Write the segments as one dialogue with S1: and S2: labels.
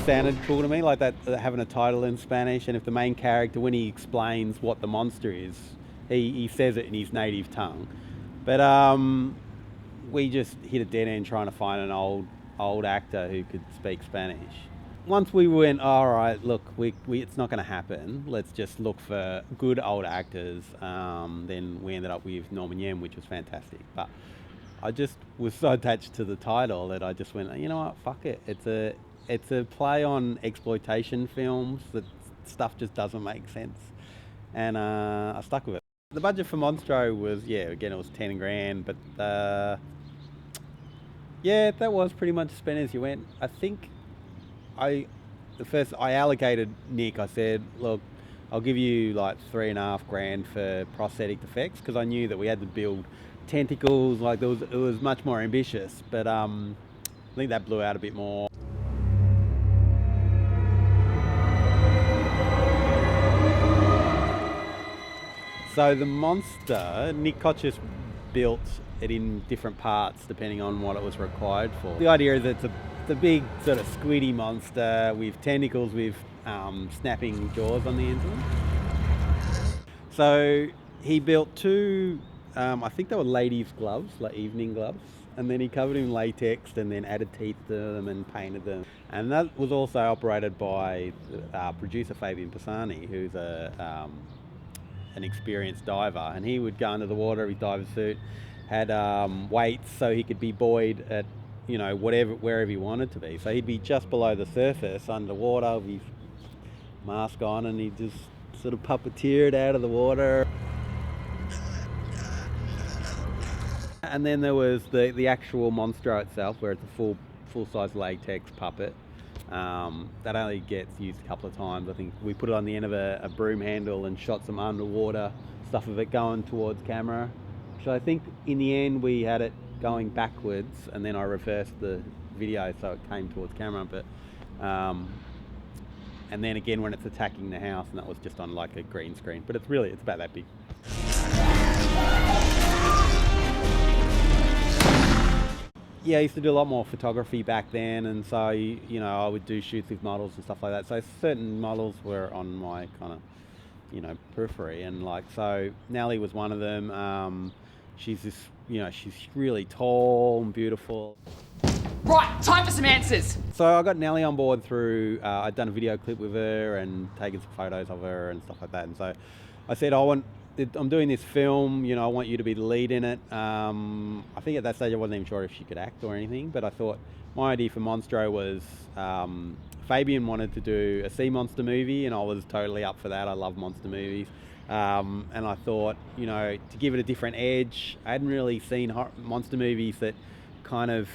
S1: sounded cool to me, like that, having a title in Spanish, and if the main character, when he explains what the monster is, he says it in his native tongue. But we just hit a dead end trying to find an old actor who could speak Spanish. Once we went, all right, look, we it's not going to happen. Let's just look for good old actors. Then we ended up with Norman Yem, which was fantastic. But I just was so attached to the title that I just went, you know what, fuck it. It's a play on exploitation films that stuff just doesn't make sense, and I stuck with it. The budget for Monstro was, again, it was 10 grand, but that was pretty much spent as you went. I think I allocated Nick. I said, look, I'll give you like 3.5 grand for prosthetic effects, because I knew that we had to build tentacles. Like it was much more ambitious, but I think that blew out a bit more. So the monster, Nick Kochis built it in different parts depending on what it was required for. The idea is it's a big sort of squiddy monster with tentacles with snapping jaws on the ends of them. So he built two, I think they were ladies' gloves, like evening gloves, and then he covered them in latex and then added teeth to them and painted them. And that was also operated by producer Fabian Pisani, who's an experienced diver, and he would go under the water with his diver suit, had weights so he could be buoyed at wherever he wanted to be. So he'd be just below the surface underwater with his mask on, and he'd just sort of puppeteered out of the water. And then there was the actual Monstro itself, where it's a full-size latex puppet. That only gets used a couple of times. I think we put it on the end of a broom handle and shot some underwater stuff of it going towards camera. So I think in the end we had it going backwards, and then I reversed the video so it came towards camera. But and then again when it's attacking the house, and that was just on like a green screen. But it's about that big. Yeah, I used to do a lot more photography back then, and so I would do shoots with models and stuff like that. So certain models were on my kind of periphery, and like so Nellie was one of them. She's this, she's really tall and beautiful.
S2: Right, time for some answers.
S1: So I got Nellie on board through I'd done a video clip with her and taken some photos of her and stuff like that. And so I said, I'm doing this film, I want you to be the lead in it. I think at that stage I wasn't even sure if she could act or anything, but I thought my idea for Monstro was Fabian wanted to do a sea monster movie, and I was totally up for that. I love monster movies. And I thought, to give it a different edge, I hadn't really seen monster movies that kind of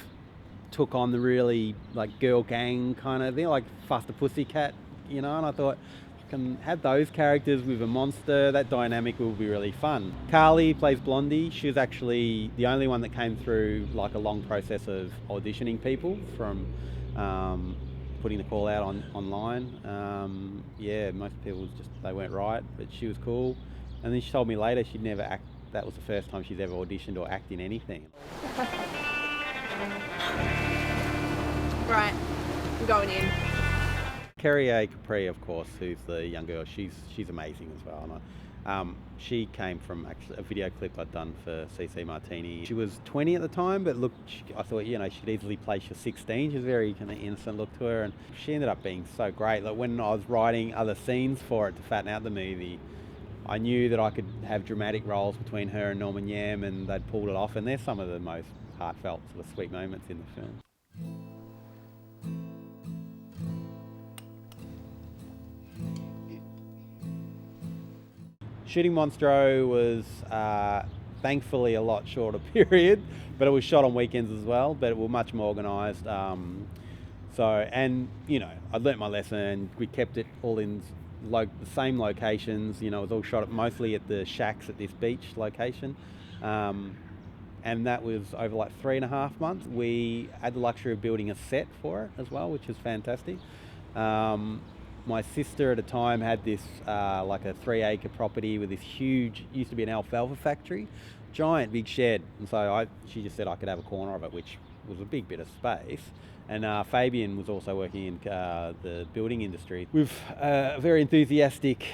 S1: took on the really like girl gang kind of thing, like Faster Pussycat, and I thought, can have those characters with a monster, that dynamic will be really fun. Carly plays Blondie. She was actually the only one that came through like a long process of auditioning people from putting the call out online. Most people they weren't right, but she was cool. And then she told me later she'd never act. That was the first time she's ever auditioned or acted in anything.
S3: Right, I'm going in.
S1: Carrie Capri, of course, who's the young girl, she's amazing as well. And she came from actually a video clip I'd done for CC Martini. She was 20 at the time, but look, I thought, she could easily play for 16. She was very kind of innocent look to her, and she ended up being so great. Like when I was writing other scenes for it to fatten out the movie, I knew that I could have dramatic roles between her and Norman Yam, and they'd pulled it off. And they're some of the most heartfelt sort of sweet moments in the film. Shooting Monstro was thankfully a lot shorter period, but it was shot on weekends as well, but it was much more organised. I learnt my lesson. We kept it all in the same locations. It was all shot mostly at the shacks at this beach location. And that was over like 3.5 months. We had the luxury of building a set for it as well, which was fantastic. My sister at the time had this like a 3-acre property with this huge, used to be an alfalfa factory, giant big shed. And so she just said I could have a corner of it, which was a big bit of space. And Fabian was also working in the building industry. With a very enthusiastic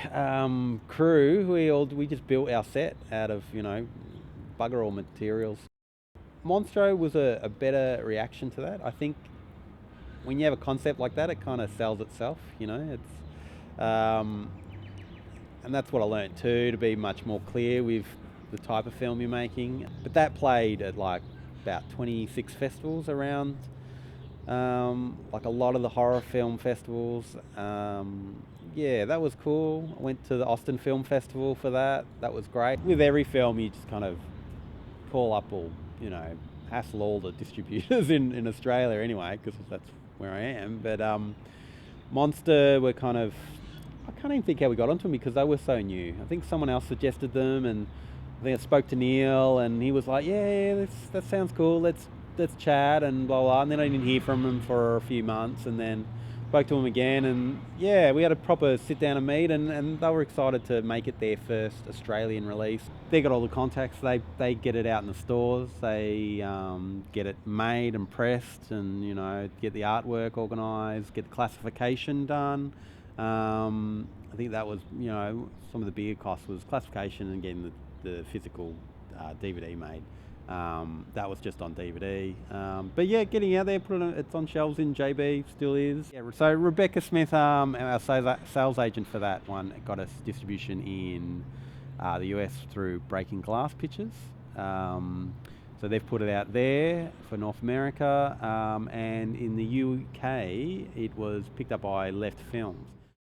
S1: crew, we just built our set out of, bugger all materials. Monstro was a better reaction to that. I think when you have a concept like that, it kind of sells itself, It's and that's what I learnt too, to be much more clear with the type of film you're making. But that played at like about 26 festivals around, like a lot of the horror film festivals. Yeah, that was cool. I went to the Austin Film Festival for that. That was great. With every film, you just kind of call up or, hassle all the distributors in Australia anyway, because that's where I am. But Monster were kind of, I can't even think how we got onto them because they were so new. I think someone else suggested them, and I think I spoke to Neil, and he was like, "Yeah, that sounds cool. Let's chat," and blah blah. And then I didn't hear from him for a few months, and then spoke to him again, and yeah, we had a proper sit down and meet, and they were excited to make it their first Australian release. They got all the contacts. They get it out in the stores. They get it made and pressed, and get the artwork organised, get the classification done. I think that was, some of the bigger costs was classification and getting the physical DVD made. That was just on DVD. But yeah, getting out there, it's on shelves in JB, still is. Yeah, so Rebecca Smith, our sales agent for that one, got us distribution in the US through Breaking Glass Pictures. So they've put it out there for North America, and in the UK it was picked up by Left Films.